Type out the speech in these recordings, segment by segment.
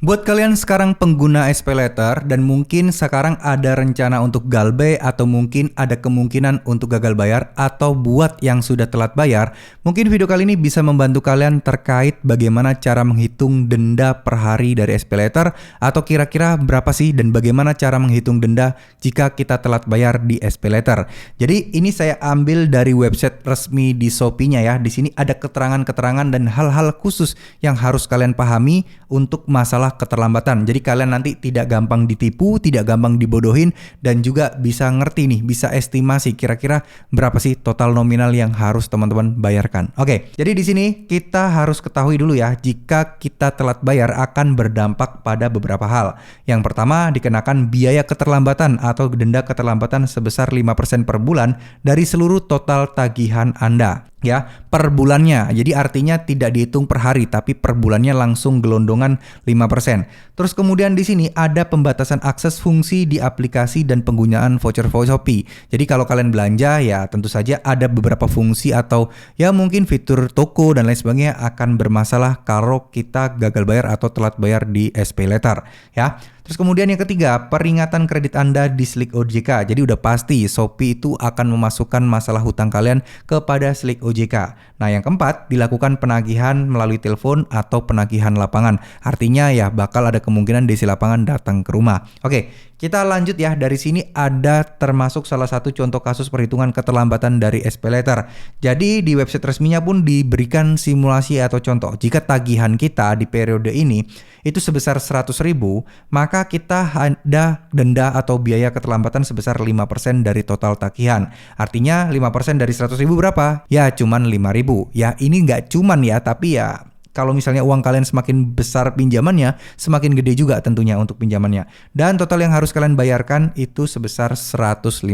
Buat kalian sekarang pengguna SPayLater dan mungkin sekarang ada rencana untuk galbay atau mungkin ada kemungkinan untuk gagal bayar atau buat yang sudah telat bayar, mungkin video kali ini bisa membantu kalian terkait bagaimana cara menghitung denda per hari dari SPayLater atau kira-kira berapa sih dan bagaimana cara menghitung denda jika kita telat bayar di SPayLater. Jadi ini saya ambil dari website resmi di Shopee-nya ya. Di sini ada keterangan-keterangan dan hal-hal khusus yang harus kalian pahami untuk masalah keterlambatan. Jadi kalian nanti tidak gampang ditipu, tidak gampang dibodohin, dan juga bisa ngerti nih, bisa estimasi kira-kira berapa sih total nominal yang harus teman-teman bayarkan. Oke, jadi di sini kita harus ketahui dulu ya, jika kita telat bayar akan berdampak pada beberapa hal. Yang pertama, dikenakan biaya keterlambatan atau denda keterlambatan sebesar 5% per bulan dari seluruh total tagihan Anda. Ya, per bulannya. Jadi artinya tidak dihitung per hari tapi per bulannya langsung gelondongan 5%. Terus kemudian di sini ada pembatasan akses fungsi di aplikasi dan penggunaan voucher Shopee. Jadi kalau kalian belanja ya tentu saja ada beberapa fungsi atau ya mungkin fitur toko dan lain sebagainya akan bermasalah kalau kita gagal bayar atau telat bayar di SPayLater ya. Terus kemudian yang ketiga, peringatan kredit Anda di Slik OJK. Jadi udah pasti Shopee itu akan memasukkan masalah hutang kalian kepada Slik OJK. Nah yang keempat, dilakukan penagihan melalui telepon atau penagihan lapangan. Artinya ya bakal ada kemungkinan desi lapangan datang ke rumah. Oke, kita lanjut ya. Dari sini ada termasuk salah satu contoh kasus perhitungan keterlambatan dari SPayLater. Jadi di website resminya pun diberikan simulasi atau contoh. Jika tagihan kita di periode ini itu sebesar 100.000, maka kita ada denda atau biaya keterlambatan sebesar 5% dari total tagihan. Artinya 5% dari 100.000 berapa? Ya cuman 5.000. Ya ini nggak cuman ya, tapi ya kalau misalnya uang kalian semakin besar pinjamannya, semakin gede juga tentunya untuk pinjamannya. Dan total yang harus kalian bayarkan itu sebesar 105.000.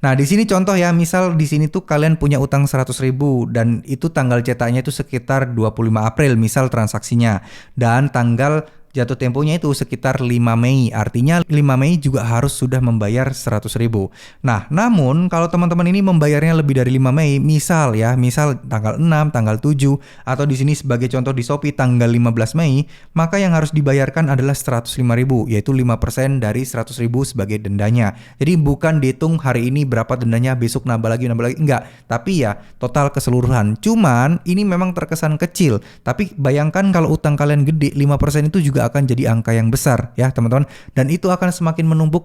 Nah di sini contoh ya, misal di sini tuh kalian punya utang 100.000 dan itu tanggal cetaknya itu sekitar 25 April misal transaksinya, dan tanggal jatuh temponya itu sekitar 5 Mei. Artinya 5 Mei juga harus sudah membayar 100.000. Nah, namun kalau teman-teman ini membayarnya lebih dari 5 Mei, misal tanggal 6, tanggal 7, atau di sini sebagai contoh di Shopee tanggal 15 Mei, maka yang harus dibayarkan adalah 105.000, yaitu 5% dari 100.000 sebagai dendanya. Jadi bukan dihitung hari ini berapa dendanya, besok nambah lagi, enggak. Tapi ya total keseluruhan. Cuman ini memang terkesan kecil, tapi bayangkan kalau utang kalian gede, 5% itu juga akan jadi angka yang besar ya teman-teman, dan itu akan semakin menumpuk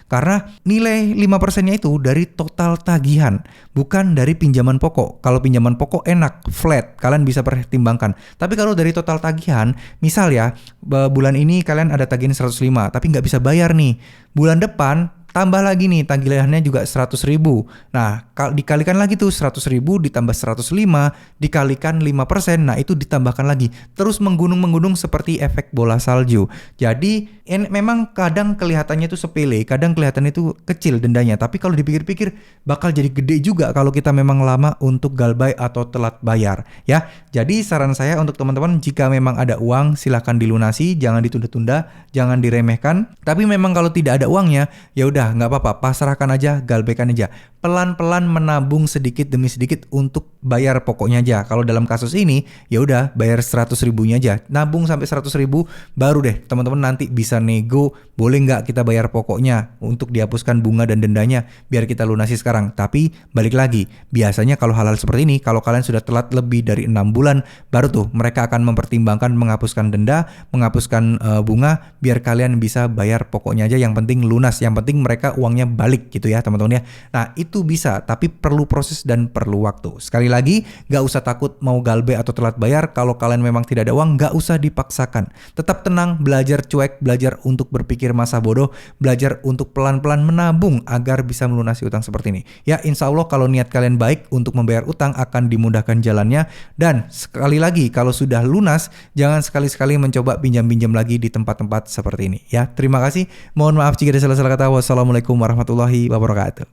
karena nilai 5%-nya itu dari total tagihan, bukan dari pinjaman pokok. Kalau pinjaman pokok enak, flat, kalian bisa pertimbangkan. Tapi kalau dari total tagihan, misal ya bulan ini kalian ada tagihan 105 tapi nggak bisa bayar nih, bulan depan tambah lagi nih tagihannya juga 100.000. Nah, dikalikan lagi tuh 100.000 ditambah 105 dikalikan 5%. Nah, itu ditambahkan lagi. Terus menggunung seperti efek bola salju. Jadi, memang kadang kelihatannya itu sepele, kadang kelihatannya itu kecil dendanya. Tapi kalau dipikir-pikir bakal jadi gede juga kalau kita memang lama untuk galbay atau telat bayar ya. Jadi, saran saya untuk teman-teman, jika memang ada uang silahkan dilunasi, jangan ditunda-tunda, jangan diremehkan. Tapi memang kalau tidak ada uangnya, ya udah nggak apa-apa, pasrahkan aja, galbaikan aja. Pelan-pelan menabung sedikit demi sedikit untuk bayar pokoknya aja. Kalau dalam kasus ini, ya udah bayar 100.000-nya aja. Nabung sampai 100.000, baru deh teman-teman nanti bisa nego, boleh nggak kita bayar pokoknya untuk dihapuskan bunga dan dendanya, biar kita lunasi sekarang. Tapi balik lagi, biasanya kalau hal-hal seperti ini, kalau kalian sudah telat lebih dari 6 bulan, baru tuh mereka akan mempertimbangkan menghapuskan denda, menghapuskan bunga, biar kalian bisa bayar pokoknya aja. Yang penting lunas, yang penting mereka uangnya balik gitu ya teman-teman ya. Nah itu bisa, tapi perlu proses dan perlu waktu. Sekali lagi, gak usah takut mau galbay atau telat bayar. Kalau kalian memang tidak ada uang, gak usah dipaksakan. Tetap tenang, belajar cuek, belajar untuk berpikir masa bodoh, belajar untuk pelan-pelan menabung agar bisa melunasi utang seperti ini. Ya insya Allah kalau niat kalian baik untuk membayar utang akan dimudahkan jalannya. Dan sekali lagi, kalau sudah lunas, jangan sekali-sekali mencoba pinjam-pinjam lagi di tempat-tempat seperti ini. Ya, terima kasih. Mohon maaf jika ada salah-salah kata. Wassalamualaikum warahmatullahi wabarakatuh.